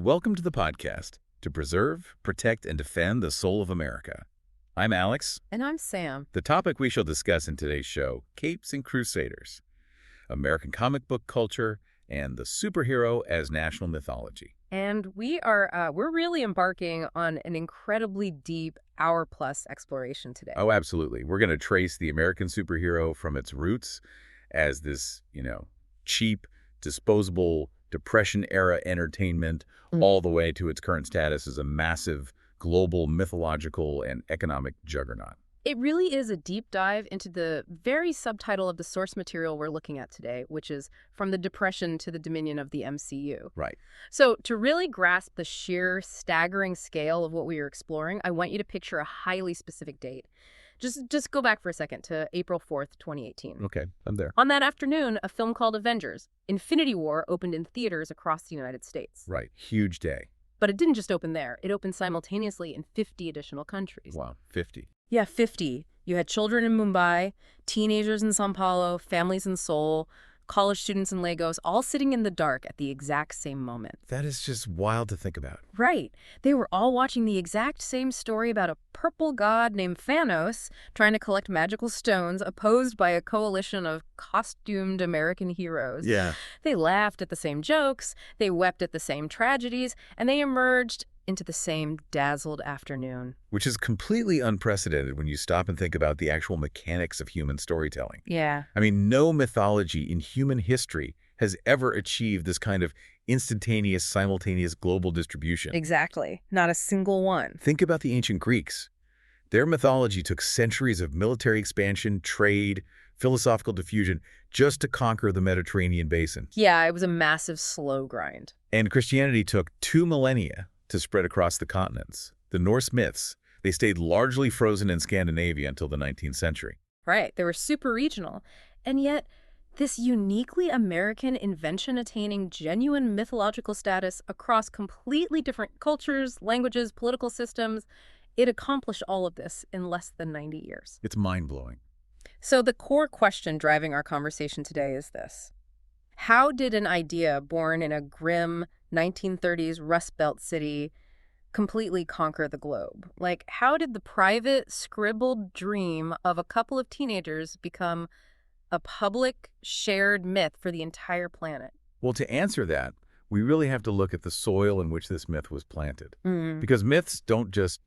Welcome to the podcast to preserve, protect, and defend the soul of America. I'm Alex. And I'm Sam. The topic we shall discuss in today's show, Capes and Crusaders, American comic book culture, and the superhero as national mythology. And we're really embarking on an incredibly deep hour-plus exploration today. Oh, absolutely. We're going to trace the American superhero from its roots as this, cheap, disposable, Depression-era entertainment all the way to its current status as a massive global mythological and economic juggernaut. It really is a deep dive into the very subtitle of the source material we're looking at today, which is From the Depression to the Dominion of the MCU. Right. So to really grasp the sheer staggering scale of what we are exploring, I want you to picture a highly specific date. Just go back for a second to April 4th, 2018. Okay, I'm there. On that afternoon, a film called Avengers: Infinity War opened in theaters across the United States. Right. Huge day. But it didn't just open there. It opened simultaneously in 50 additional countries. Wow, 50. Yeah, 50. You had children in Mumbai, teenagers in São Paulo, families in Seoul, college students in Lagos, all sitting in the dark at the exact same moment. That is just wild to think about. Right. They were all watching the exact same story about a purple god named Thanos trying to collect magical stones, opposed by a coalition of costumed American heroes. Yeah. They laughed at the same jokes, they wept at the same tragedies, and they emerged into the same dazzled afternoon. Which is completely unprecedented when you stop and think about the actual mechanics of human storytelling. Yeah. I mean, no mythology in human history has ever achieved this kind of instantaneous, simultaneous global distribution. Exactly. Not a single one. Think about the ancient Greeks. Their mythology took centuries of military expansion, trade, philosophical diffusion just to conquer the Mediterranean basin. Yeah, it was a massive slow grind. And Christianity took 2 millennia to spread across the continents. The Norse myths, they stayed largely frozen in Scandinavia until the 19th century. Right, they were super regional. And yet, this uniquely American invention attaining genuine mythological status across completely different cultures, languages, political systems, it accomplished all of this in less than 90 years. It's mind-blowing. So the core question driving our conversation today is this. How did an idea born in a grim 1930s Rust Belt city completely conquer the globe? Like, how did the private, scribbled dream of a couple of teenagers become a public, shared myth for the entire planet? Well, to answer that, we really have to look at the soil in which this myth was planted. Because myths don't just,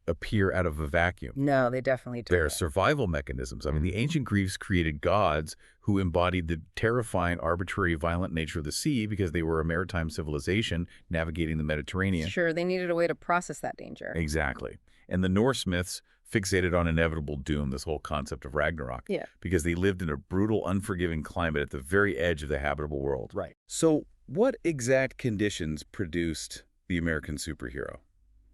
appear out of a vacuum. No, they definitely don't. They're survival mechanisms. I mean, the ancient Greeks created gods who embodied the terrifying, arbitrary, violent nature of the sea because they were a maritime civilization navigating the Mediterranean. Sure, they needed a way to process that danger. Exactly. And the Norse myths fixated on inevitable doom, this whole concept of Ragnarok. Yeah. Because they lived in a brutal, unforgiving climate at the very edge of the habitable world. Right. So what exact conditions produced the American superhero?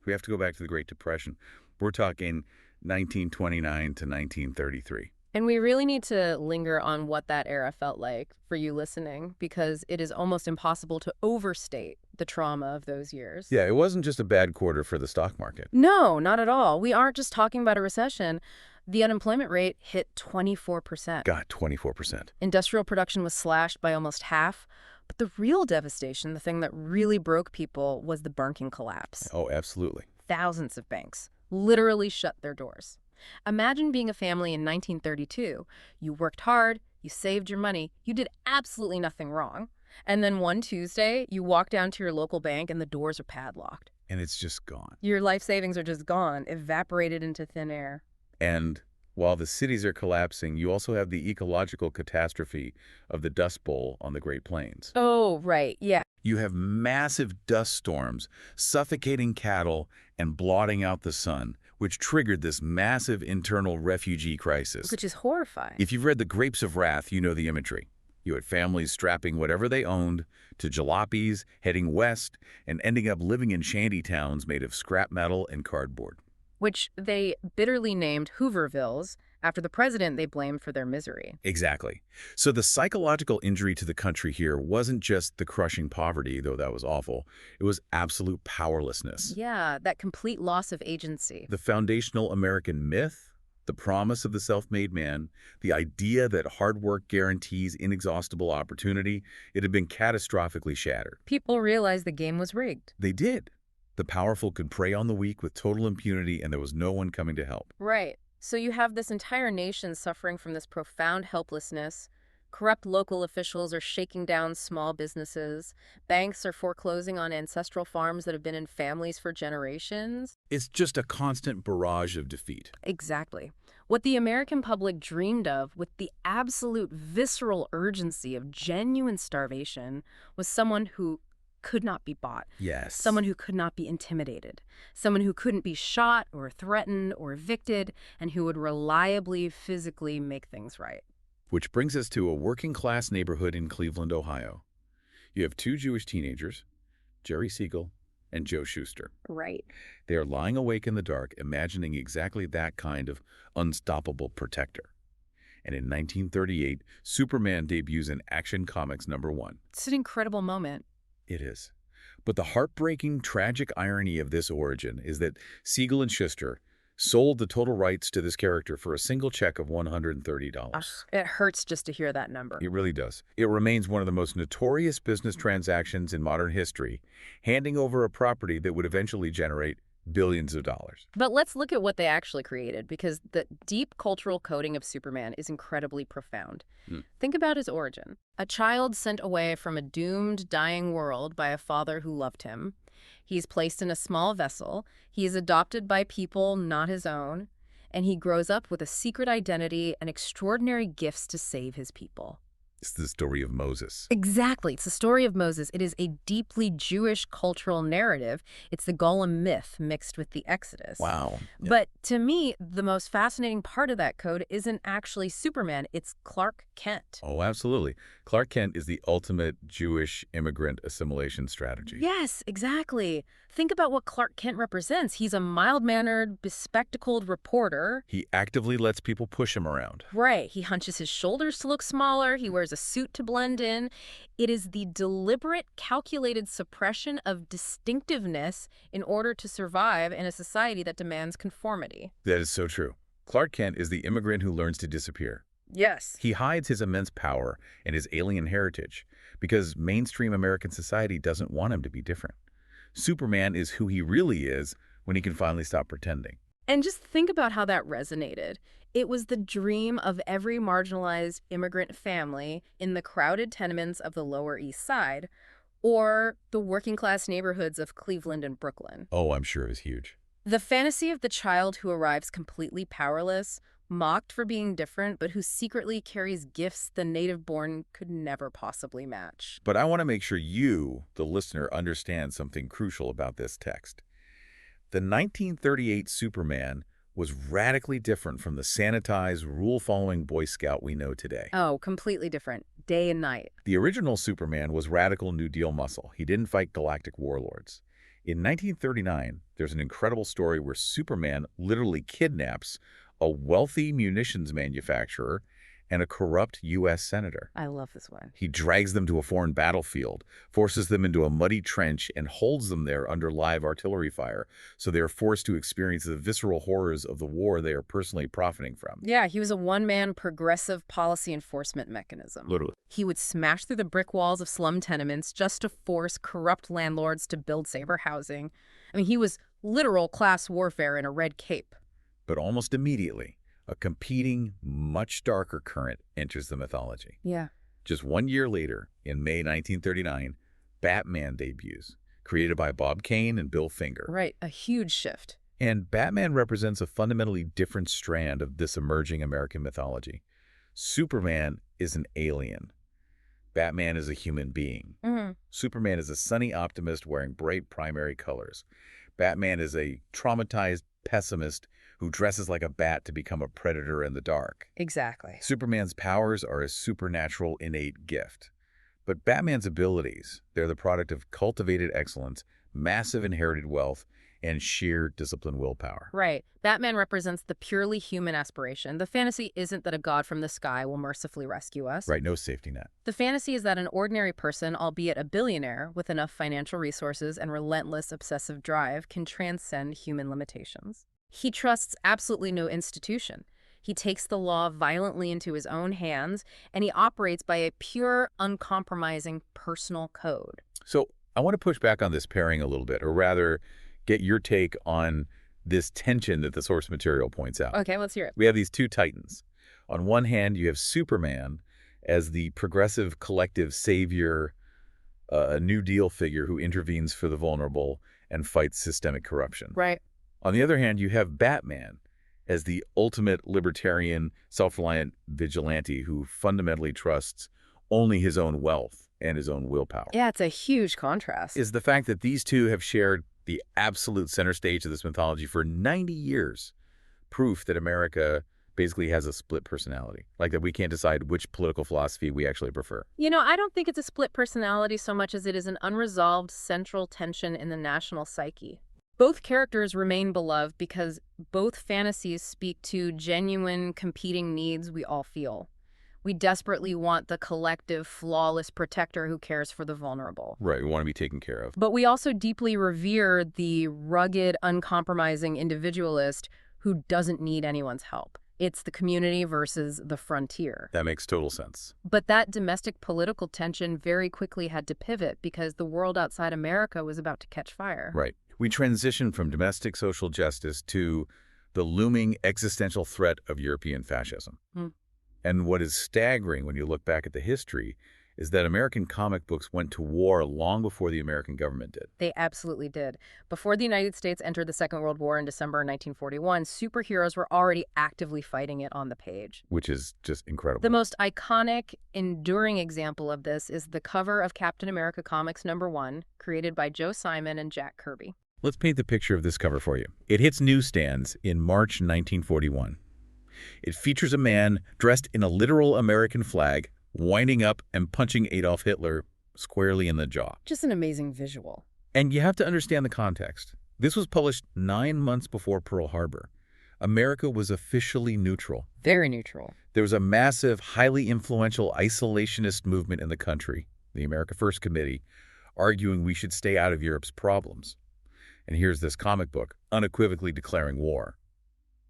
We have to go back to the Great Depression. We're talking 1929 to 1933. And we really need to linger on what that era felt like for you listening, because it is almost impossible to overstate the trauma of those years. Yeah, it wasn't just a bad quarter for the stock market. No, not at all. We aren't just talking about a recession. The unemployment rate hit 24%. God, 24%. Industrial production was slashed by almost half. But the real devastation, the thing that really broke people, was the banking collapse. Oh, absolutely. Thousands of banks literally shut their doors. Imagine being a family in 1932. You worked hard, you saved your money, you did absolutely nothing wrong. And then one Tuesday, you walk down to your local bank and the doors are padlocked. And it's just gone. Your life savings are just gone, evaporated into thin air. And while the cities are collapsing, you also have the ecological catastrophe of the Dust Bowl on the Great Plains. Oh, right, yeah. You have massive dust storms suffocating cattle and blotting out the sun, which triggered this massive internal refugee crisis. Which is horrifying. If you've read The Grapes of Wrath, you know the imagery. You had families strapping whatever they owned to jalopies, heading west, and ending up living in shanty towns made of scrap metal and cardboard. Which they bitterly named Hoovervilles after the president they blamed for their misery. Exactly. So the psychological injury to the country here wasn't just the crushing poverty, though that was awful. It was absolute powerlessness. Yeah, that complete loss of agency. The foundational American myth, The promise of the self-made man, the idea that hard work guarantees inexhaustible opportunity, it had been catastrophically shattered. People realized the game was rigged. They did. The powerful could prey on the weak with total impunity, and there was no one coming to help. Right. So you have this entire nation suffering from this profound helplessness. Corrupt local officials are shaking down small businesses. Banks are foreclosing on ancestral farms that have been in families for generations. It's just a constant barrage of defeat. Exactly. What the American public dreamed of with the absolute visceral urgency of genuine starvation was someone who could not be bought. Yes. Someone who could not be intimidated. Someone who couldn't be shot or threatened or evicted and who would reliably, physically make things right. Which brings us to a working-class neighborhood in Cleveland, Ohio. You have two Jewish teenagers, Jerry Siegel and Joe Shuster. Right. They are lying awake in the dark, imagining exactly that kind of unstoppable protector. And in 1938, Superman debuts in Action Comics #1. It's an incredible moment. It is. But the heartbreaking, tragic irony of this origin is that Siegel and Shuster sold the total rights to this character for a single check of $130. It hurts just to hear that number. It really does. It remains one of the most notorious business transactions in modern history, handing over a property that would eventually generate billions of dollars. But let's look at what they actually created, because the deep cultural coding of Superman is incredibly profound. Think about his origin. A child sent away from a doomed, dying world by a father who loved him. He's placed in a small vessel. He is adopted by people not his own. And he grows up with a secret identity and extraordinary gifts to save his people. It's the story of Moses. Exactly. It's the story of Moses. It is a deeply Jewish cultural narrative. It's the Golem myth mixed with the Exodus. Wow. Yeah. But to me, the most fascinating part of that code isn't actually Superman. It's Clark Kent. Oh, absolutely. Clark Kent is the ultimate Jewish immigrant assimilation strategy. Yes, exactly. Think about what Clark Kent represents. He's a mild-mannered, bespectacled reporter. He actively lets people push him around. Right. He hunches his shoulders to look smaller. He wears a suit to blend in. It is the deliberate, calculated suppression of distinctiveness in order to survive in a society that demands conformity. That is so true. Clark Kent is the immigrant who learns to disappear. Yes. He hides his immense power and his alien heritage because mainstream American society doesn't want him to be different. Superman is who he really is when he can finally stop pretending. And just think about how that resonated. It was the dream of every marginalized immigrant family in the crowded tenements of the Lower East Side or the working-class neighborhoods of Cleveland and Brooklyn. Oh, I'm sure it was huge. The fantasy of the child who arrives completely powerless, mocked for being different, but who secretly carries gifts the native-born could never possibly match. But I want to make sure you, the listener, understand something crucial about this text. The 1938 Superman was radically different from the sanitized, rule-following Boy Scout we know today. Oh, completely different. Day and night. The original Superman was radical New Deal muscle. He didn't fight galactic warlords. In 1939, there's an incredible story where Superman literally kidnaps a wealthy munitions manufacturer and a corrupt U.S. senator. I love this one. He drags them to a foreign battlefield, forces them into a muddy trench, and holds them there under live artillery fire, so they are forced to experience the visceral horrors of the war they are personally profiting from. Yeah, he was a one-man progressive policy enforcement mechanism. Literally. He would smash through the brick walls of slum tenements just to force corrupt landlords to build safer housing. I mean, he was literal class warfare in a red cape. But almost immediately, a competing, much darker current enters the mythology. Yeah. Just 1 year later, in May 1939, Batman debuts, created by Bob Kane and Bill Finger. Right, a huge shift. And Batman represents a fundamentally different strand of this emerging American mythology. Superman is an alien. Batman is a human being. Superman is a sunny optimist wearing bright primary colors. Batman is a traumatized pessimist who dresses like a bat to become a predator in the dark. Exactly. Superman's powers are a supernatural innate gift. But Batman's abilities, they're the product of cultivated excellence, massive inherited wealth, and sheer disciplined willpower. Right. Batman represents the purely human aspiration. The fantasy isn't that a god from the sky will mercifully rescue us. Right, no safety net. The fantasy is that an ordinary person, albeit a billionaire, with enough financial resources and relentless obsessive drive, can transcend human limitations. He trusts absolutely no institution. He takes the law violently into his own hands, and he operates by a pure, uncompromising personal code. So I want to push back on this pairing a little bit, or rather get your take on this tension that the source material points out. Okay, let's hear it. We have these two titans. On one hand, you have Superman as the progressive collective savior, a New Deal figure who intervenes for the vulnerable and fights systemic corruption. Right. On the other hand, you have Batman as the ultimate libertarian, self-reliant vigilante who fundamentally trusts only his own wealth and his own willpower. Yeah, it's a huge contrast. Is the fact that these two have shared the absolute center stage of this mythology for 90 years proof that America basically has a split personality, like that we can't decide which political philosophy we actually prefer? You know, I don't think it's a split personality so much as it is an unresolved central tension in the national psyche. Both characters remain beloved because both fantasies speak to genuine competing needs we all feel. We desperately want the collective, flawless protector who cares for the vulnerable. Right, we want to be taken care of. But we also deeply revere the rugged, uncompromising individualist who doesn't need anyone's help. It's the community versus the frontier. That makes total sense. But that domestic political tension very quickly had to pivot because the world outside America was about to catch fire. Right. We transitioned from domestic social justice to the looming existential threat of European fascism. And what is staggering when you look back at the history is that American comic books went to war long before the American government did. They absolutely did. Before the United States entered the Second World War in December 1941, superheroes were already actively fighting it on the page. Which is just incredible. The most iconic, enduring example of this is the cover of Captain America Comics #1, created by Joe Simon and Jack Kirby. Let's paint the picture of this cover for you. It hits newsstands in March 1941. It features a man dressed in a literal American flag, winding up and punching Adolf Hitler squarely in the jaw. Just an amazing visual. And you have to understand the context. This was published 9 months before Pearl Harbor. America was officially neutral. Very neutral. There was a massive, highly influential isolationist movement in the country, the America First Committee, arguing we should stay out of Europe's problems. And here's this comic book unequivocally declaring war.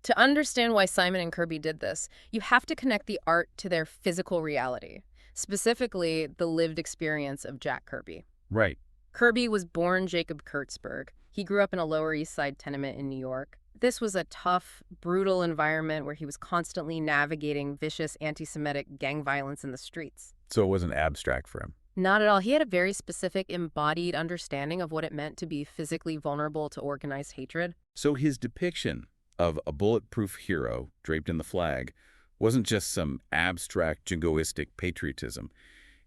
To understand why Simon and Kirby did this, you have to connect the art to their physical reality, specifically the lived experience of Jack Kirby. Right. Kirby was born Jacob Kurtzberg. He grew up in a Lower East Side tenement in New York. This was a tough, brutal environment where he was constantly navigating vicious anti-Semitic gang violence in the streets. So it wasn't abstract for him. Not at all. He had a very specific, embodied understanding of what it meant to be physically vulnerable to organized hatred. So his depiction of a bulletproof hero draped in the flag wasn't just some abstract jingoistic patriotism.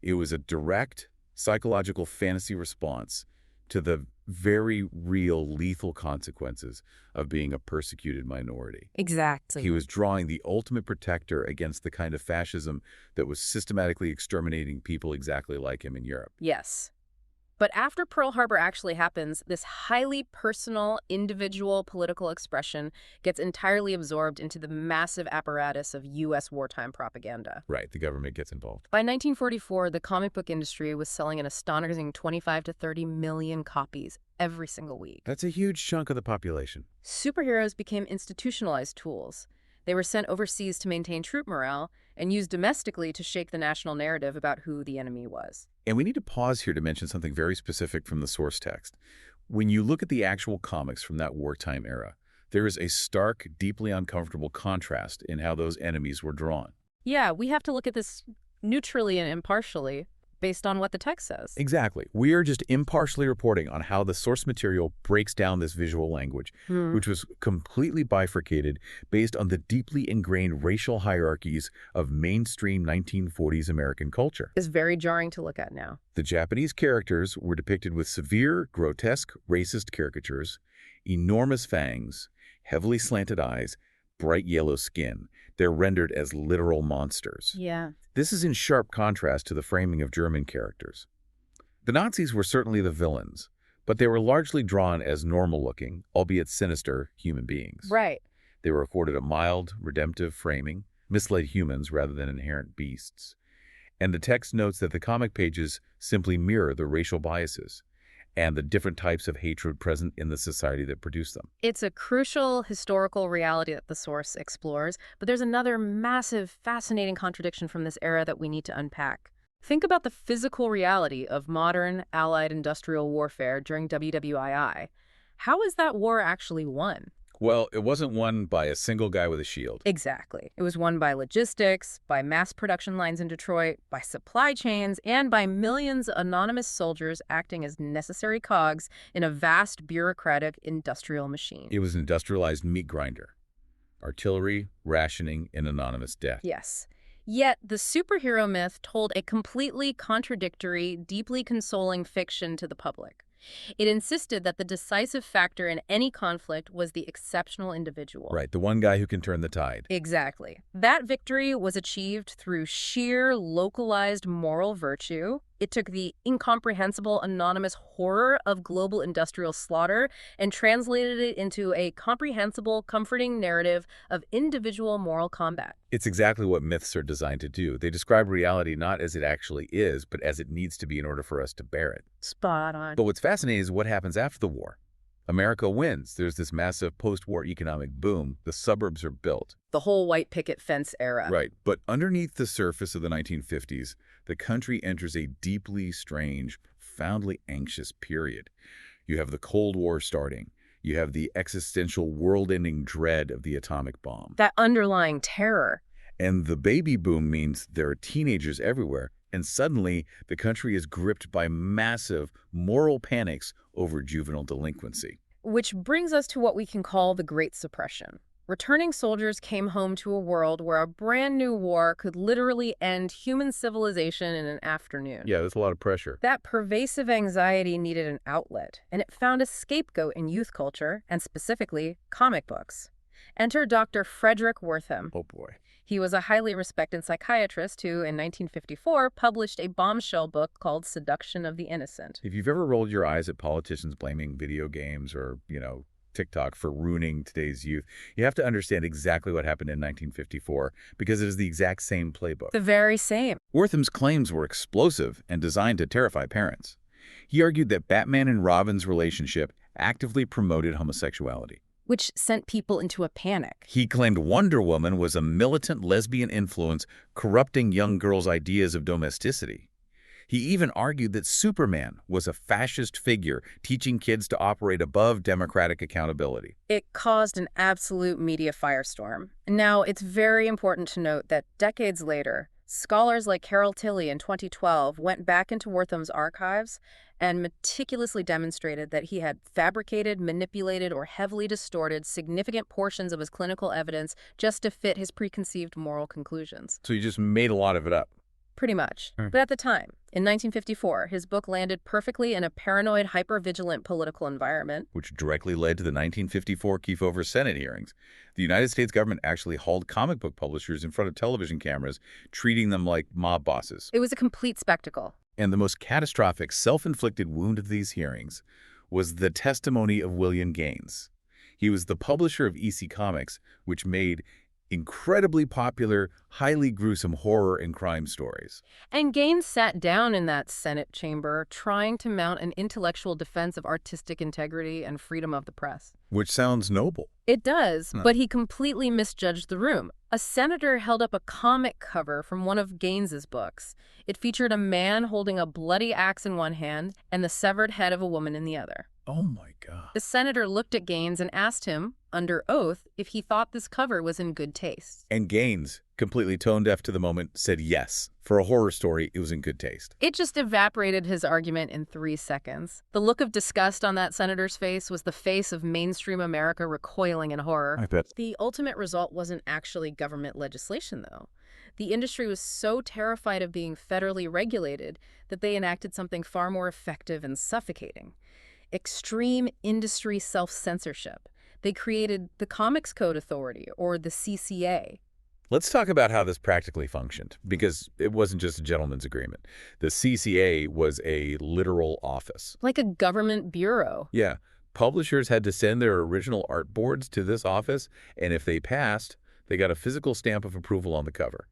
It was a direct psychological fantasy response to the very real lethal consequences of being a persecuted minority. Exactly. He was drawing the ultimate protector against the kind of fascism that was systematically exterminating people exactly like him in Europe. Yes. But after Pearl Harbor actually happens, this highly personal, individual political expression gets entirely absorbed into the massive apparatus of U.S. wartime propaganda. Right, the government gets involved. By 1944, the comic book industry was selling an astonishing 25 to 30 million copies every single week. That's a huge chunk of the population. Superheroes became institutionalized tools. They were sent overseas to maintain troop morale and used domestically to shake the national narrative about who the enemy was. And we need to pause here to mention something very specific from the source text. When you look at the actual comics from that wartime era, there is a stark, deeply uncomfortable contrast in how those enemies were drawn. Yeah, we have to look at this neutrally and impartially based on what the text says. Exactly. We are just impartially reporting on how the source material breaks down this visual language, which was completely bifurcated based on the deeply ingrained racial hierarchies of mainstream 1940s American culture. It's very jarring to look at now. The Japanese characters were depicted with severe, grotesque, racist caricatures, enormous fangs, heavily slanted eyes, bright yellow skin. They're rendered as literal monsters. Yeah. This is in sharp contrast to the framing of German characters. The Nazis were certainly the villains, but they were largely drawn as normal-looking, albeit sinister, human beings. Right. They were afforded a mild, redemptive framing, misled humans rather than inherent beasts. And the text notes that the comic pages simply mirror the racial biases, and the different types of hatred present in the society that produced them. It's a crucial historical reality that the source explores, but there's another massive, fascinating contradiction from this era that we need to unpack. Think about the physical reality of modern Allied industrial warfare during WWII. How is that war actually won? Well, it wasn't won by a single guy with a shield. Exactly. It was won by logistics, by mass production lines in Detroit, by supply chains, and by millions of anonymous soldiers acting as necessary cogs in a vast bureaucratic industrial machine. It was an industrialized meat grinder. Artillery, rationing, and anonymous death. Yes. Yet the superhero myth told a completely contradictory, deeply consoling fiction to the public. It insisted that the decisive factor in any conflict was the exceptional individual. Right, the one guy who can turn the tide. Exactly. That victory was achieved through sheer, localized moral virtue. It took the incomprehensible, anonymous horror of global industrial slaughter and translated it into a comprehensible, comforting narrative of individual moral combat. It's exactly what myths are designed to do. They describe reality not as it actually is, but as it needs to be in order for us to bear it. Spot on. But what's fascinating is what happens after the war. America wins. There's this massive post-war economic boom. The suburbs are built. The whole white picket fence era. Right. But underneath the surface of the 1950s, the country enters a deeply strange, profoundly anxious period. You have the Cold War starting. You have the existential world-ending dread of the atomic bomb. That underlying terror. And the baby boom means there are teenagers everywhere. And suddenly, the country is gripped by massive moral panics over juvenile delinquency. Which brings us to what we can call the Great Suppression. Returning soldiers came home to a world where a brand new war could literally end human civilization in an afternoon. Yeah, there's a lot of pressure. That pervasive anxiety needed an outlet, and it found a scapegoat in youth culture, and specifically comic books. Enter Dr. Frederick Wertham. Oh boy. He was a highly respected psychiatrist who, in 1954, published a bombshell book called Seduction of the Innocent. If you've ever rolled your eyes at politicians blaming video games or, TikTok for ruining today's youth, you have to understand exactly what happened in 1954 because it is the exact same playbook. The very same. Wertham's claims were explosive and designed to terrify parents. He argued that Batman and Robin's relationship actively promoted homosexuality, Which sent people into a panic. He claimed Wonder Woman was a militant lesbian influence corrupting young girls' ideas of domesticity. He even argued that Superman was a fascist figure teaching kids to operate above democratic accountability. It caused an absolute media firestorm. Now, it's very important to note that decades later, scholars like Carol Tilley in 2012 went back into Wertham's archives and meticulously demonstrated that he had fabricated, manipulated, or heavily distorted significant portions of his clinical evidence just to fit his preconceived moral conclusions. So he just made a lot of it up. Pretty much. But at the time, in 1954, his book landed perfectly in a paranoid, hyper-vigilant political environment. Which directly led to the 1954 Kefauver Senate hearings. The United States government actually hauled comic book publishers in front of television cameras, treating them like mob bosses. It was a complete spectacle. And the most catastrophic self-inflicted wound of these hearings was the testimony of William Gaines. He was the publisher of EC Comics, which made incredibly popular, highly gruesome horror and crime stories. And Gaines sat down in that Senate chamber trying to mount an intellectual defense of artistic integrity and freedom of the press. Which sounds noble. It does, but he completely misjudged the room. A senator held up a comic cover from one of Gaines's books. It featured a man holding a bloody axe in one hand and the severed head of a woman in the other. Oh my God. The senator looked at Gaines and asked him, under oath, if he thought this cover was in good taste. And Gaines, completely tone deaf to the moment, said yes. For a horror story, it was in good taste. It just evaporated his argument in 3 seconds. The look of disgust on that senator's face was the face of mainstream America recoiling in horror. I bet. The ultimate result wasn't actually government legislation, though. The industry was so terrified of being federally regulated that they enacted something far more effective and suffocating. Extreme industry self-censorship. They created the Comics Code Authority, or the CCA. Let's talk about how this practically functioned, because it wasn't just a gentleman's agreement. The CCA was a literal office. Like a government bureau. Yeah. Publishers had to send their original art boards to this office, and if they passed, they got a physical stamp of approval on the cover.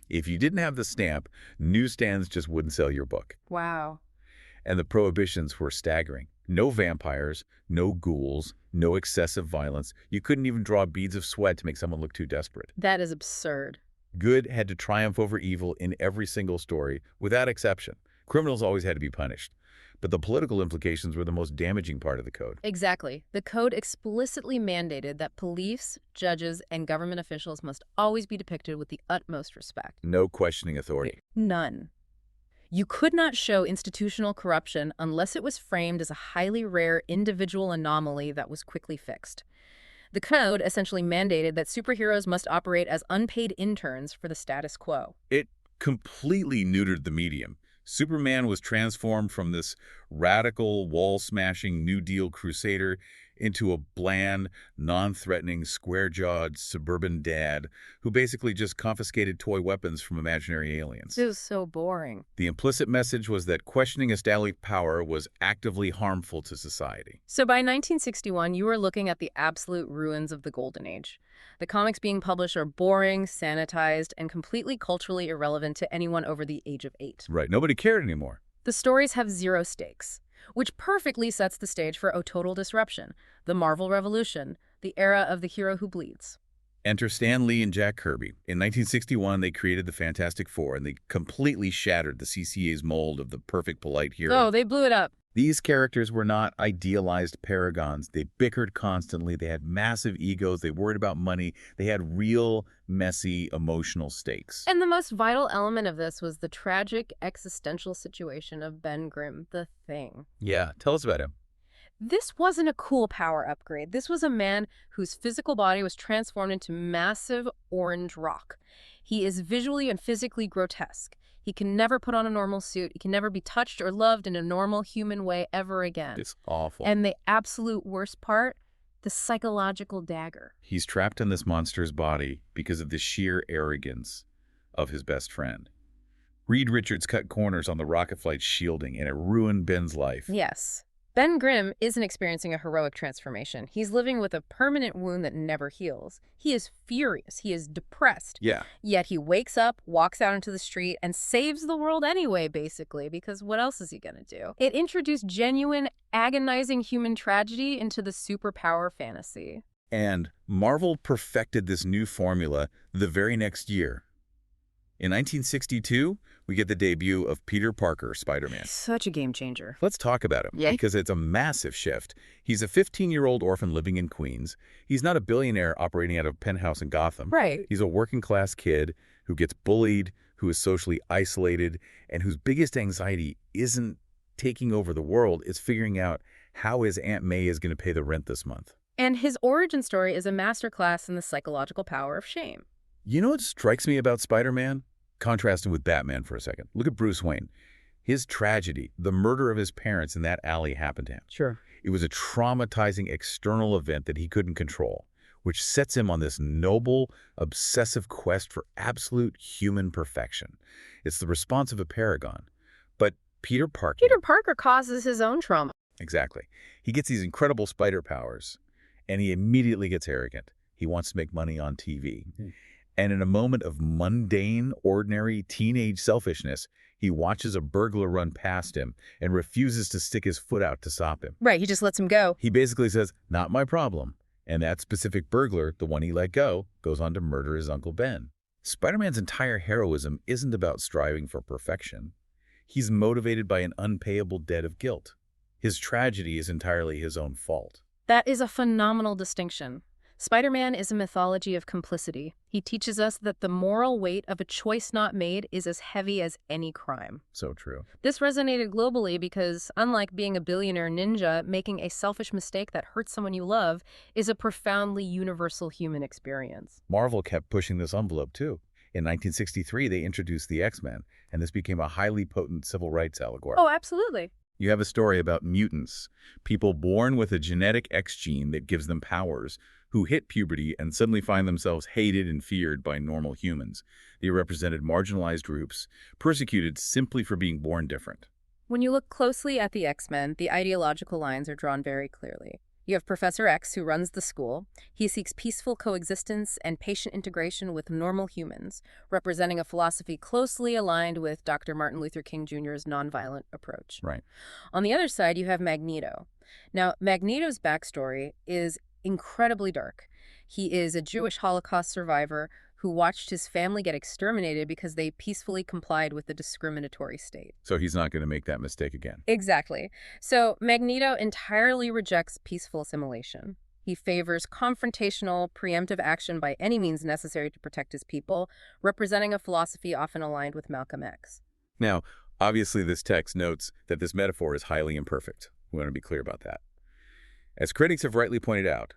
If you didn't have the stamp, newsstands just wouldn't sell your book. Wow. And the prohibitions were staggering. No vampires, no ghouls, no excessive violence. You couldn't even draw beads of sweat to make someone look too desperate. That is absurd. Good had to triumph over evil in every single story, without exception. Criminals always had to be punished. But the political implications were the most damaging part of the code. Exactly. The code explicitly mandated that police, judges, and government officials must always be depicted with the utmost respect. No questioning authority. None. You could not show institutional corruption unless it was framed as a highly rare individual anomaly that was quickly fixed. The code essentially mandated that superheroes must operate as unpaid interns for the status quo. It completely neutered the medium. Superman was transformed from this radical, wall-smashing New Deal crusader into a bland, non-threatening, square-jawed suburban dad who basically just confiscated toy weapons from imaginary aliens. It was so boring. The implicit message was that questioning established power was actively harmful to society. So by 1961, you were looking at the absolute ruins of the Golden Age. The comics being published are boring, sanitized, and completely culturally irrelevant to anyone over the age of 8. Right, nobody cared anymore. The stories have zero stakes, which perfectly sets the stage for a total disruption, the Marvel Revolution, the era of the hero who bleeds. Enter Stan Lee and Jack Kirby. In 1961, they created the Fantastic Four, and they completely shattered the CCA's mold of the perfect polite hero. Oh, they blew it up. These characters were not idealized paragons. They bickered constantly. They had massive egos. They worried about money. They had real, messy, emotional stakes. And the most vital element of this was the tragic existential situation of Ben Grimm, the Thing. Yeah, tell us about him. This wasn't a cool power upgrade. This was a man whose physical body was transformed into massive orange rock. He is visually and physically grotesque. He can never put on a normal suit. He can never be touched or loved in a normal human way ever again. It's awful. And the absolute worst part, the psychological dagger. He's trapped in this monster's body because of the sheer arrogance of his best friend. Reed Richards cut corners on the rocket flight's shielding, and it ruined Ben's life. Yes. Ben Grimm isn't experiencing a heroic transformation. He's living with a permanent wound that never heals. He is furious. He is depressed. Yeah. Yet he wakes up, walks out into the street, and saves the world anyway, basically, because what else is he going to do? It introduced genuine, agonizing human tragedy into the superpower fantasy. And Marvel perfected this new formula the very next year. In 1962, we get the debut of Peter Parker, Spider-Man. Such a game changer. Let's talk about him, because it's a massive shift. He's a 15-year-old orphan living in Queens. He's not a billionaire operating out of a penthouse in Gotham. Right. He's a working-class kid who gets bullied, who is socially isolated, and whose biggest anxiety isn't taking over the world, it's figuring out how his Aunt May is going to pay the rent this month. And his origin story is a masterclass in the psychological power of shame. You know what strikes me about Spider-Man? Contrasting with Batman for a second. Look at Bruce Wayne. His tragedy, the murder of his parents in that alley happened to him. Sure. It was a traumatizing external event that he couldn't control, which sets him on this noble, obsessive quest for absolute human perfection. It's the response of a paragon. But Peter Parker causes his own trauma. Exactly. He gets these incredible spider powers, and he immediately gets arrogant. He wants to make money on TV. And in a moment of mundane, ordinary teenage selfishness, he watches a burglar run past him and refuses to stick his foot out to stop him. Right, he just lets him go. He basically says, "Not my problem." And that specific burglar, the one he let go, goes on to murder his Uncle Ben. Spider-Man's entire heroism isn't about striving for perfection. He's motivated by an unpayable debt of guilt. His tragedy is entirely his own fault. That is a phenomenal distinction. Spider-Man is a mythology of complicity. He teaches us that the moral weight of a choice not made is as heavy as any crime. So true. This resonated globally because, unlike being a billionaire ninja, making a selfish mistake that hurts someone you love is a profoundly universal human experience. Marvel kept pushing this envelope, too. In 1963, they introduced the X-Men, and this became a highly potent civil rights allegory. Oh, absolutely. You have a story about mutants, people born with a genetic X gene that gives them powers, who hit puberty and suddenly find themselves hated and feared by normal humans. They represented marginalized groups, persecuted simply for being born different. When you look closely at the X-Men, the ideological lines are drawn very clearly. You have Professor X, who runs the school. He seeks peaceful coexistence and patient integration with normal humans, representing a philosophy closely aligned with Dr. Martin Luther King Jr.'s nonviolent approach. Right. On the other side, you have Magneto. Now, Magneto's backstory is incredibly dark. He is a Jewish Holocaust survivor who watched his family get exterminated because they peacefully complied with the discriminatory state. So he's not going to make that mistake again. Exactly. So Magneto entirely rejects peaceful assimilation. He favors confrontational, preemptive action by any means necessary to protect his people, representing a philosophy often aligned with Malcolm X. Now, obviously this text notes that this metaphor is highly imperfect. We want to be clear about that. As critics have rightly pointed out,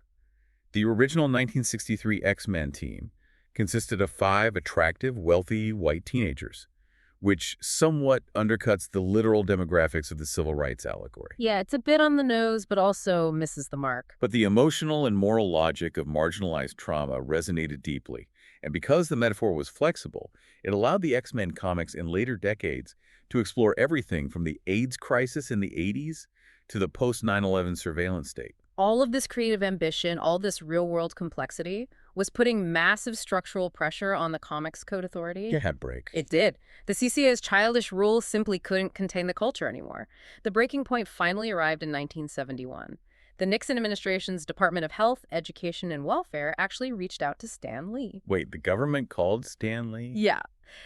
the original 1963 X-Men team consisted of 5 attractive, wealthy, white teenagers, which somewhat undercuts the literal demographics of the civil rights allegory. Yeah, it's a bit on the nose, but also misses the mark. But the emotional and moral logic of marginalized trauma resonated deeply, and because the metaphor was flexible, it allowed the X-Men comics in later decades to explore everything from the AIDS crisis in the 80s to the post-9/11 surveillance state. All of this creative ambition, all this real-world complexity, was putting massive structural pressure on the Comics Code Authority. It had break. It did. The CCA's childish rules simply couldn't contain the culture anymore. The breaking point finally arrived in 1971. The Nixon administration's Department of Health, Education, and Welfare actually reached out to Stan Lee. Wait, the government called Stan Lee? Yeah.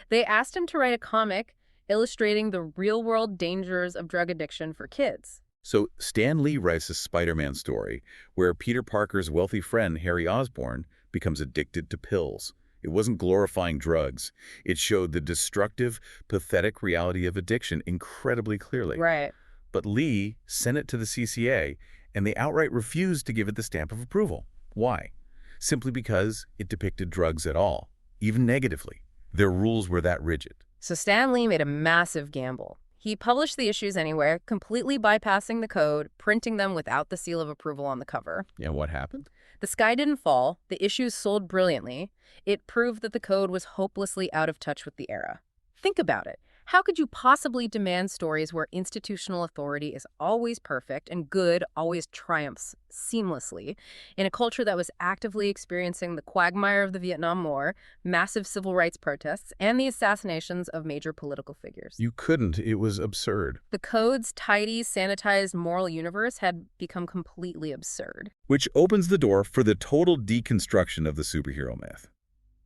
They asked him to write a comic illustrating the real-world dangers of drug addiction for kids. So Stan Lee writes a Spider-Man story where Peter Parker's wealthy friend, Harry Osborn, becomes addicted to pills. It wasn't glorifying drugs. It showed the destructive, pathetic reality of addiction incredibly clearly. Right. But Lee sent it to the CCA, and they outright refused to give it the stamp of approval. Why? Simply because it depicted drugs at all, even negatively. Their rules were that rigid. So Stan Lee made a massive gamble. He published the issues anywhere, completely bypassing the code, printing them without the seal of approval on the cover. And what happened? The sky didn't fall. The issues sold brilliantly. It proved that the code was hopelessly out of touch with the era. Think about it. How could you possibly demand stories where institutional authority is always perfect and good always triumphs seamlessly in a culture that was actively experiencing the quagmire of the Vietnam War, massive civil rights protests, and the assassinations of major political figures? You couldn't. It was absurd. The code's tidy, sanitized moral universe had become completely absurd. Which opens the door for the total deconstruction of the superhero myth.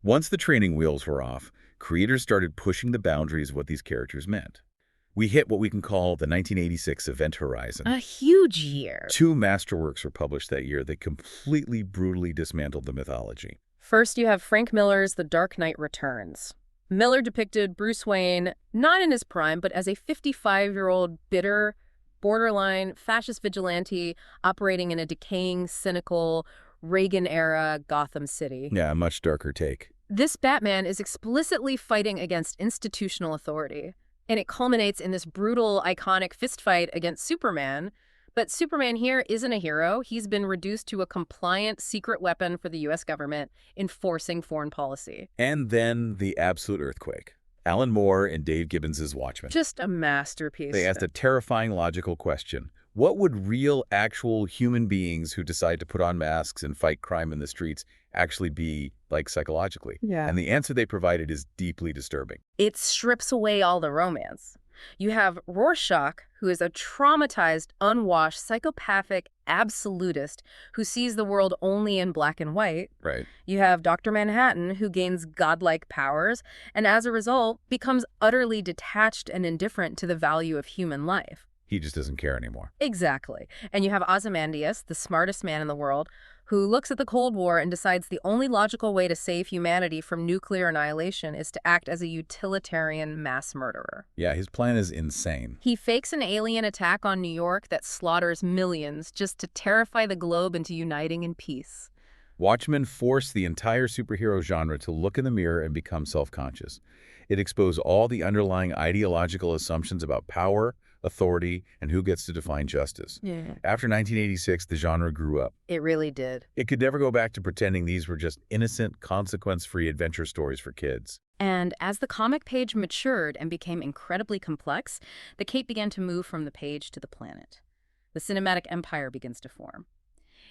Once the training wheels were off, creators started pushing the boundaries of what these characters meant. We hit what we can call the 1986 event horizon. A huge year. 2 masterworks were published that year that completely brutally dismantled the mythology. First, you have Frank Miller's The Dark Knight Returns. Miller depicted Bruce Wayne not in his prime, but as a 55-year-old bitter, borderline fascist vigilante operating in a decaying, cynical, Reagan-era Gotham City. Yeah, a much darker take. This Batman is explicitly fighting against institutional authority, and it culminates in this brutal, iconic fistfight against Superman. But Superman here isn't a hero. He's been reduced to a compliant secret weapon for the U.S. government enforcing foreign policy. And then the absolute earthquake. Alan Moore and Dave Gibbons' Watchmen. Just a masterpiece. They asked a terrifying logical question. What would real, actual human beings who decide to put on masks and fight crime in the streets actually be like psychologically? Yeah. And the answer they provided is deeply disturbing. It strips away all the romance. You have Rorschach, who is a traumatized, unwashed, psychopathic absolutist who sees the world only in black and white. Right. You have Dr. Manhattan, who gains godlike powers and as a result becomes utterly detached and indifferent to the value of human life. He just doesn't care anymore. Exactly. And you have Ozymandias, the smartest man in the world, who looks at the Cold War and decides the only logical way to save humanity from nuclear annihilation is to act as a utilitarian mass murderer. Yeah, his plan is insane. He fakes an alien attack on New York that slaughters millions just to terrify the globe into uniting in peace. Watchmen forced the entire superhero genre to look in the mirror and become self-conscious. It exposed all the underlying ideological assumptions about power, authority, and who gets to define justice. Yeah. After 1986, the genre grew up. It really did. It could never go back to pretending these were just innocent, consequence-free adventure stories for kids. And as the comic page matured and became incredibly complex, the cape began to move from the page to the planet. The cinematic empire begins to form.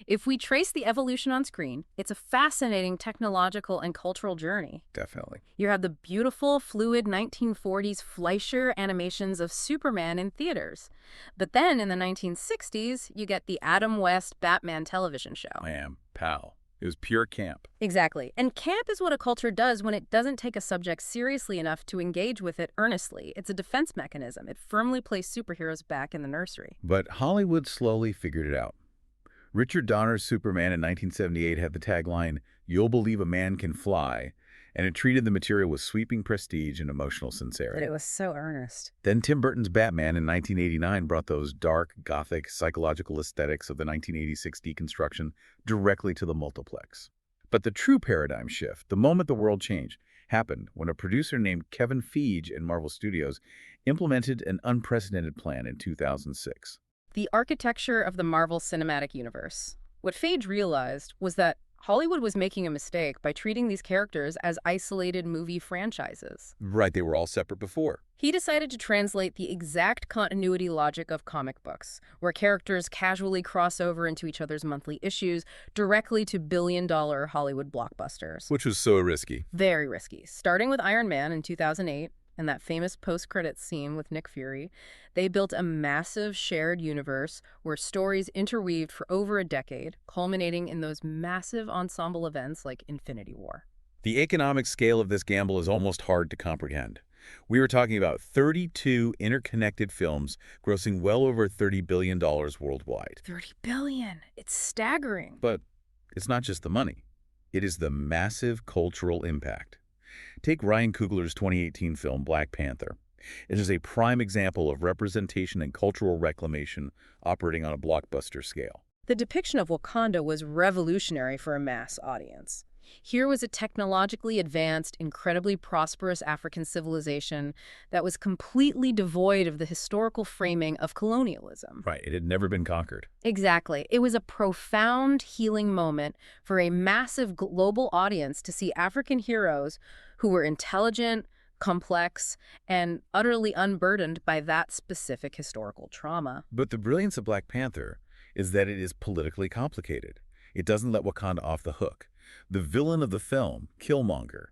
If we trace the evolution on screen, it's a fascinating technological and cultural journey. Definitely. You have the beautiful, fluid 1940s Fleischer animations of Superman in theaters. But then in the 1960s, you get the Adam West Batman television show. Wham, pow. It was pure camp. Exactly. And camp is what a culture does when it doesn't take a subject seriously enough to engage with it earnestly. It's a defense mechanism. It firmly placed superheroes back in the nursery. But Hollywood slowly figured it out. Richard Donner's Superman in 1978 had the tagline, "You'll believe a man can fly," and it treated the material with sweeping prestige and emotional But sincerity. it was so earnest. Then Tim Burton's Batman in 1989 brought those dark, gothic, psychological aesthetics of the 1986 deconstruction directly to the multiplex. But the true paradigm shift, the moment the world changed, happened when a producer named Kevin Feige in Marvel Studios implemented an unprecedented plan in 2006. The architecture of the Marvel Cinematic Universe. What Feige realized was that Hollywood was making a mistake by treating these characters as isolated movie franchises. Right, they were all separate before. He decided to translate the exact continuity logic of comic books, where characters casually cross over into each other's monthly issues, directly to billion-dollar Hollywood blockbusters. Which was so risky. Very risky. Starting with Iron Man in 2008, and that famous post-credits scene with Nick Fury, they built a massive shared universe where stories interweaved for over a decade, culminating in those massive ensemble events like Infinity War. The economic scale of this gamble is almost hard to comprehend. We were talking about 32 interconnected films grossing well over $30 billion worldwide. 30 billion. It's staggering. But it's not just the money. It is the massive cultural impact. Take Ryan Coogler's 2018 film Black Panther. It is a prime example of representation and cultural reclamation operating on a blockbuster scale. The depiction of Wakanda was revolutionary for a mass audience. Here was a technologically advanced, incredibly prosperous African civilization that was completely devoid of the historical framing of colonialism. Right, it had never been conquered. Exactly. It was a profound healing moment for a massive global audience to see African heroes who were intelligent, complex, and utterly unburdened by that specific historical trauma. But the brilliance of Black Panther is that it is politically complicated. It doesn't let Wakanda off the hook. The villain of the film, Killmonger,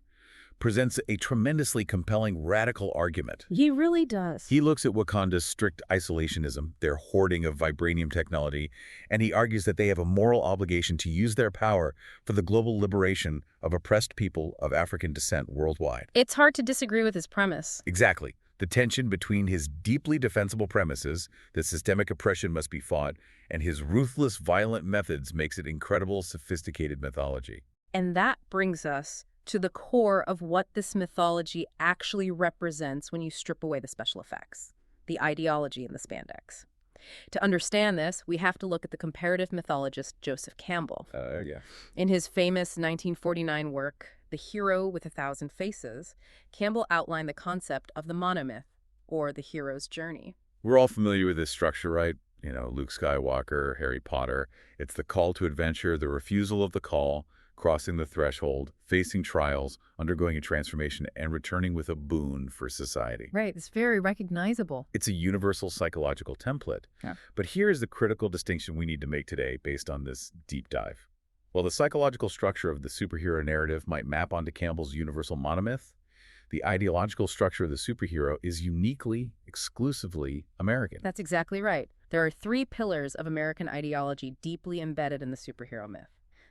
presents a tremendously compelling radical argument. He really does. He looks at Wakanda's strict isolationism, their hoarding of vibranium technology, and he argues that they have a moral obligation to use their power for the global liberation of oppressed people of African descent worldwide. It's hard to disagree with his premise. Exactly. The tension between his deeply defensible premises, that systemic oppression must be fought, and his ruthless, violent methods makes it incredible, sophisticated mythology. And that brings us to the core of what this mythology actually represents when you strip away the special effects, the ideology and the spandex. To understand this, we have to look at the comparative mythologist Joseph Campbell. Yeah. In his famous 1949 work, The Hero with a Thousand Faces, Campbell outlined the concept of the monomyth, or the hero's journey. We're all familiar with this structure, right? You know, Luke Skywalker, Harry Potter. It's the call to adventure, the refusal of the call, crossing the threshold, facing trials, undergoing a transformation, and returning with a boon for society. Right, it's very recognizable. It's a universal psychological template. Yeah. But here is the critical distinction we need to make today based on this deep dive. While the psychological structure of the superhero narrative might map onto Campbell's universal monomyth, the ideological structure of the superhero is uniquely, exclusively American. That's exactly right. There are three pillars of American ideology deeply embedded in the superhero myth.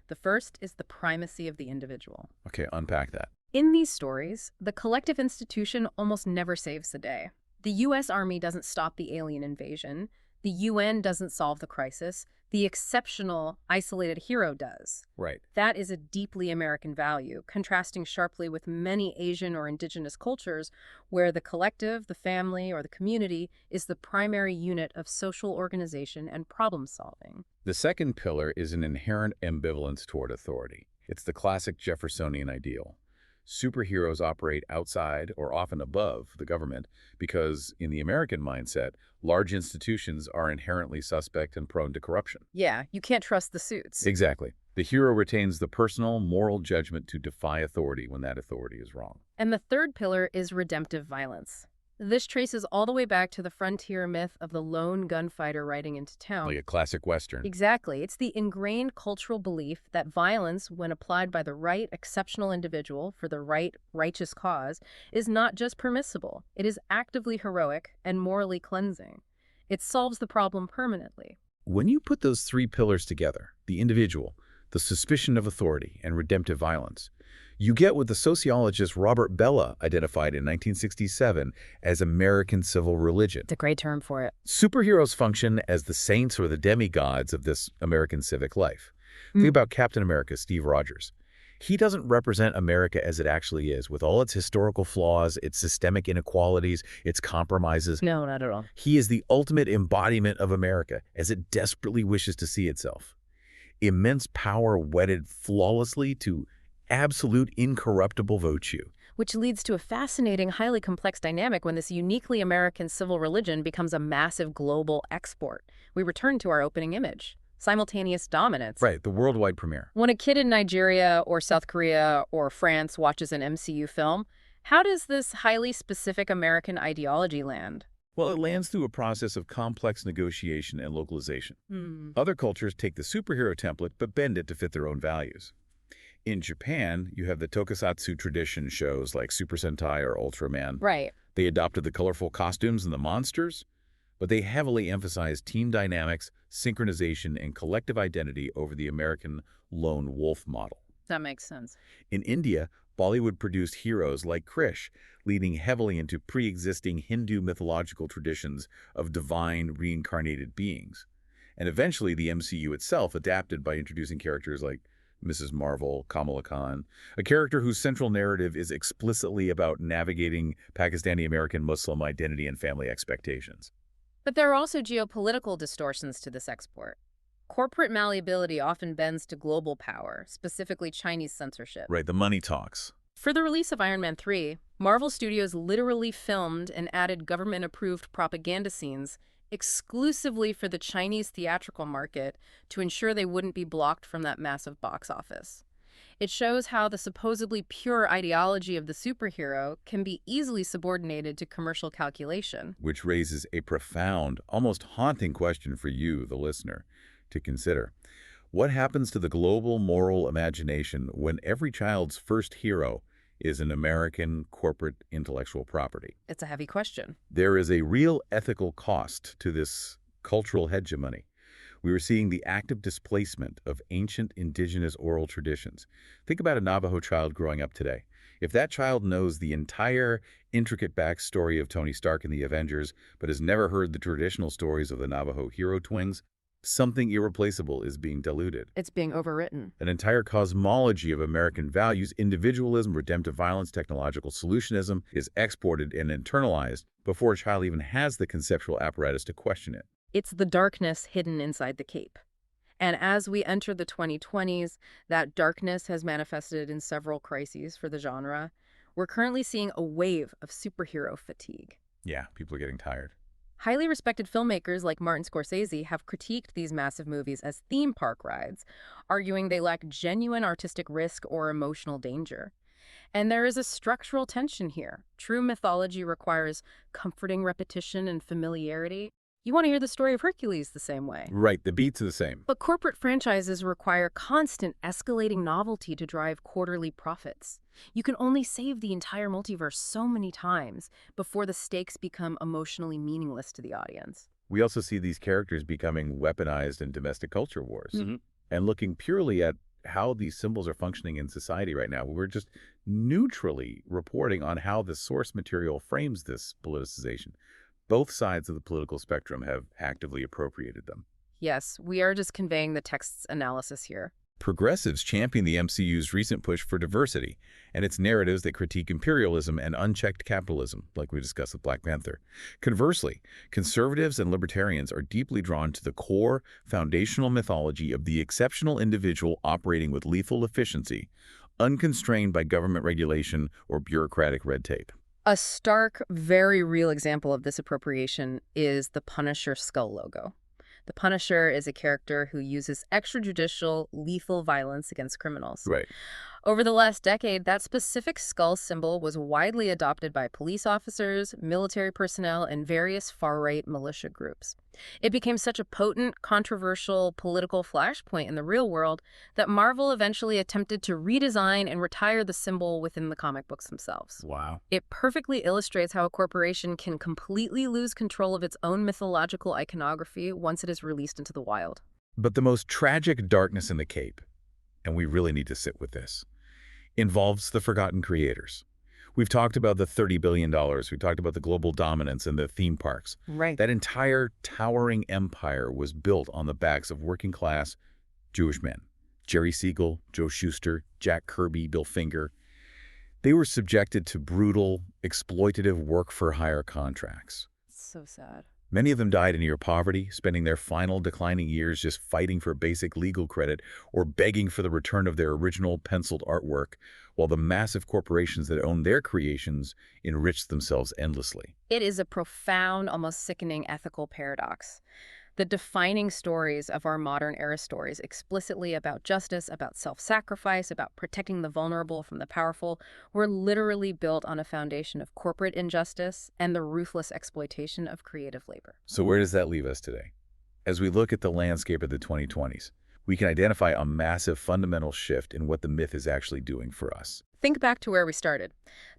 The first is the primacy of the individual. Okay, unpack that. In these stories, the collective institution almost never saves the day. The U.S. Army doesn't stop the alien invasion. The UN doesn't solve the crisis. The exceptional, isolated hero does. Right. That is a deeply American value, contrasting sharply with many Asian or indigenous cultures where the collective, the family, or the community is the primary unit of social organization and problem solving. The second pillar is an inherent ambivalence toward authority. It's the classic Jeffersonian ideal. Superheroes operate outside or often above the government because, in the American mindset, large institutions are inherently suspect and prone to corruption. Yeah, you can't trust the suits. Exactly. The hero retains the personal, moral judgment to defy authority when that authority is wrong. And the third pillar is redemptive violence. This traces all the way back to the frontier myth of the lone gunfighter riding into town. Like a classic Western. Exactly. It's the ingrained cultural belief that violence, when applied by the right, exceptional individual for the right, righteous cause, is not just permissible. It is actively heroic and morally cleansing. It solves the problem permanently. When you put those three pillars together, the individual, the suspicion of authority, and redemptive violence, you get what the sociologist Robert Bellah identified in 1967 as American civil religion. It's a great term for it. Superheroes function as the saints or the demigods of this American civic life. Think about Captain America, Steve Rogers. He doesn't represent America as it actually is, with all its historical flaws, its systemic inequalities, its compromises. No, not at all. He is the ultimate embodiment of America, as it desperately wishes to see itself. Immense power wedded flawlessly to absolute incorruptible virtue. Which leads to a fascinating, highly complex dynamic when this uniquely American civil religion becomes a massive global export. We return to our opening image. Simultaneous dominance. Right, the worldwide premiere. When a kid in Nigeria or South Korea or France watches an MCU film, how does this highly specific American ideology land? Well, it lands through a process of complex negotiation and localization. Other cultures take the superhero template but bend it to fit their own values. In Japan, you have the tokusatsu tradition shows like Super Sentai or Ultraman. Right. They adopted the colorful costumes and the monsters, but they heavily emphasized team dynamics, synchronization, and collective identity over the American lone wolf model. That makes sense. In India, Bollywood produced heroes like Krish, leaning heavily into pre-existing Hindu mythological traditions of divine reincarnated beings. And eventually, the MCU itself adapted by introducing characters like Mrs. Marvel, Kamala Khan, a character whose central narrative is explicitly about navigating Pakistani-American Muslim identity and family expectations. But there are also geopolitical distortions to this export. Corporate malleability often bends to global power, specifically Chinese censorship. Right, the money talks. For the release of Iron Man 3, Marvel Studios literally filmed and added government-approved propaganda scenes exclusively for the Chinese theatrical market to ensure they wouldn't be blocked from that massive box office. It shows how the supposedly pure ideology of the superhero can be easily subordinated to commercial calculation. Which raises a profound, almost haunting question for you, the listener, to consider. What happens to the global moral imagination when every child's first hero is an American corporate intellectual property? It's a heavy question. There is a real ethical cost to this cultural hegemony. We are seeing the active displacement of ancient indigenous oral traditions. Think about a Navajo child growing up today. If that child knows the entire intricate backstory of Tony Stark and the Avengers, but has never heard the traditional stories of the Navajo hero twins, something irreplaceable is being diluted. It's being overwritten. An entire cosmology of American values, individualism, redemptive violence, technological solutionism, is exported and internalized before a child even has the conceptual apparatus to question it. It's the darkness hidden inside the cape. And as we enter the 2020s, that darkness has manifested in several crises for the genre. We're currently seeing a wave of superhero fatigue. Yeah, people are getting tired. Highly respected filmmakers like Martin Scorsese have critiqued these massive movies as theme park rides, arguing they lack genuine artistic risk or emotional danger. And there is a structural tension here. True mythology requires comforting repetition and familiarity. You want to hear the story of Hercules the same way. Right, the beats are the same. But corporate franchises require constant escalating novelty to drive quarterly profits. You can only save the entire multiverse so many times before the stakes become emotionally meaningless to the audience. We also see these characters becoming weaponized in domestic culture wars. And looking purely at how these symbols are functioning in society right now, we're just neutrally reporting on how the source material frames this politicization. Both sides of the political spectrum have actively appropriated them. Yes, we are just conveying the text's analysis here. Progressives champion the MCU's recent push for diversity and its narratives that critique imperialism and unchecked capitalism, like we discussed with Black Panther. Conversely, conservatives and libertarians are deeply drawn to the core, foundational mythology of the exceptional individual operating with lethal efficiency, unconstrained by government regulation or bureaucratic red tape. A stark, very real example of this appropriation is the Punisher skull logo. The Punisher is a character who uses extrajudicial, lethal violence against criminals. Right. Over the last decade, that specific skull symbol was widely adopted by police officers, military personnel, and various far-right militia groups. It became such a potent, controversial political flashpoint in the real world that Marvel eventually attempted to redesign and retire the symbol within the comic books themselves. Wow. It perfectly illustrates how a corporation can completely lose control of its own mythological iconography once it is released into the wild. But the most tragic darkness in the Cape, and we really need to sit with this, involves the forgotten creators. We've talked about the $30 billion. We talked about the global dominance and the theme parks. Right. That entire towering empire was built on the backs of working-class Jewish men. Jerry Siegel, Joe Shuster, Jack Kirby, Bill Finger. They were subjected to brutal, exploitative work-for-hire contracts. So sad. Many of them died in near poverty, spending their final declining years just fighting for basic legal credit or begging for the return of their original penciled artwork, while the massive corporations that owned their creations enriched themselves endlessly. It is a profound, almost sickening ethical paradox. The defining stories of our modern era stories, explicitly about justice, about self-sacrifice, about protecting the vulnerable from the powerful, were literally built on a foundation of corporate injustice and the ruthless exploitation of creative labor. So where does that leave us today? As we look at the landscape of the 2020s, we can identify a massive fundamental shift in what the myth is actually doing for us. Think back to where we started.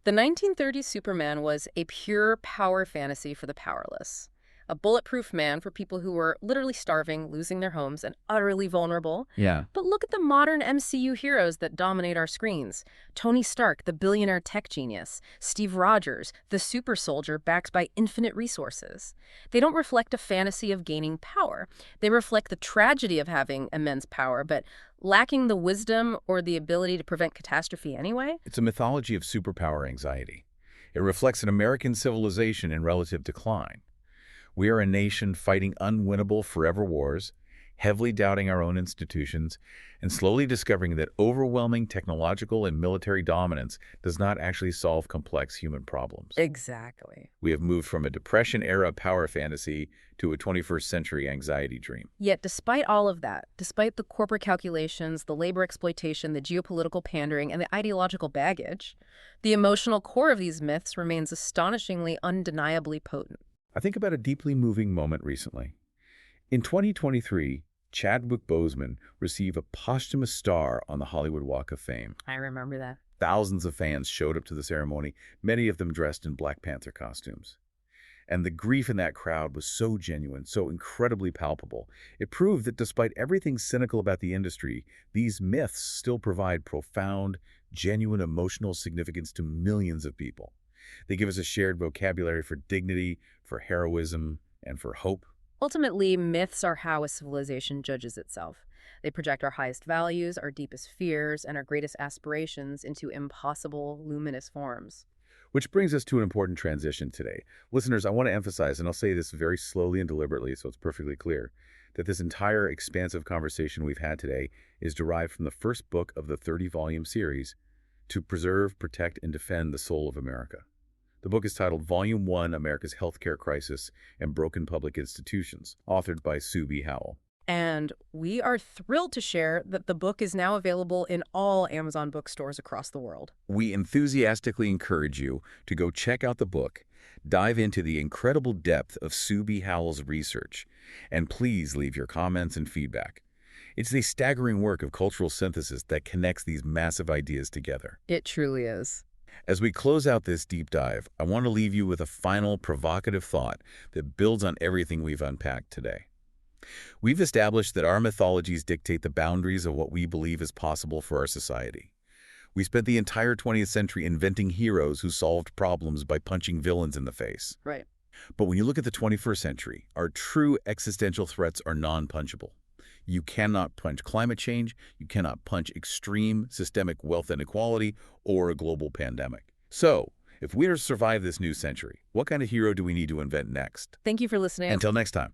The 1930s Superman was a pure power fantasy for the powerless. A bulletproof man for people who were literally starving, losing their homes, and utterly vulnerable. Yeah. But look at the modern MCU heroes that dominate our screens. Tony Stark, the billionaire tech genius. Steve Rogers, the super soldier backed by infinite resources. They don't reflect a fantasy of gaining power. They reflect the tragedy of having immense power, but lacking the wisdom or the ability to prevent catastrophe anyway. It's a mythology of superpower anxiety. It reflects an American civilization in relative decline. We are a nation fighting unwinnable forever wars, heavily doubting our own institutions, and slowly discovering that overwhelming technological and military dominance does not actually solve complex human problems. Exactly. We have moved from a Depression-era power fantasy to a 21st century anxiety dream. Yet despite all of that, despite the corporate calculations, the labor exploitation, the geopolitical pandering, and the ideological baggage, the emotional core of these myths remains astonishingly, undeniably potent. I think about a deeply moving moment recently. In 2023, Chadwick Boseman received a posthumous star on the Hollywood Walk of Fame. I remember that. Thousands of fans showed up to the ceremony, many of them dressed in Black Panther costumes. And the grief in that crowd was so genuine, so incredibly palpable. It proved that despite everything cynical about the industry, these myths still provide profound, genuine emotional significance to millions of people. They give us a shared vocabulary for dignity, for heroism, and for hope. Ultimately, myths are how a civilization judges itself. They project our highest values, our deepest fears, and our greatest aspirations into impossible, luminous forms. Which brings us to an important transition today. Listeners, I want to emphasize, and I'll say this very slowly and deliberately so it's perfectly clear, that this entire expansive conversation we've had today is derived from the first book of the 30-volume series, To Preserve, Protect, and Defend the Soul of America. The book is titled Volume 1, America's Healthcare Crisis and Broken Public Institutions, authored by Sue B. Howell. And we are thrilled to share that the book is now available in all Amazon bookstores across the world. We enthusiastically encourage you to go check out the book, dive into the incredible depth of Sue B. Howell's research, and please leave your comments and feedback. It's the staggering work of cultural synthesis that connects these massive ideas together. It truly is. As we close out this deep dive, I want to leave you with a final provocative thought that builds on everything we've unpacked today. We've established that our mythologies dictate the boundaries of what we believe is possible for our society. We spent the entire 20th century inventing heroes who solved problems by punching villains in the face. Right. But when you look at the 21st century, our true existential threats are non-punchable. You cannot punch climate change, you cannot punch extreme systemic wealth inequality, or a global pandemic. So, if we are to survive this new century, what kind of hero do we need to invent next? Thank you for listening. Until next time.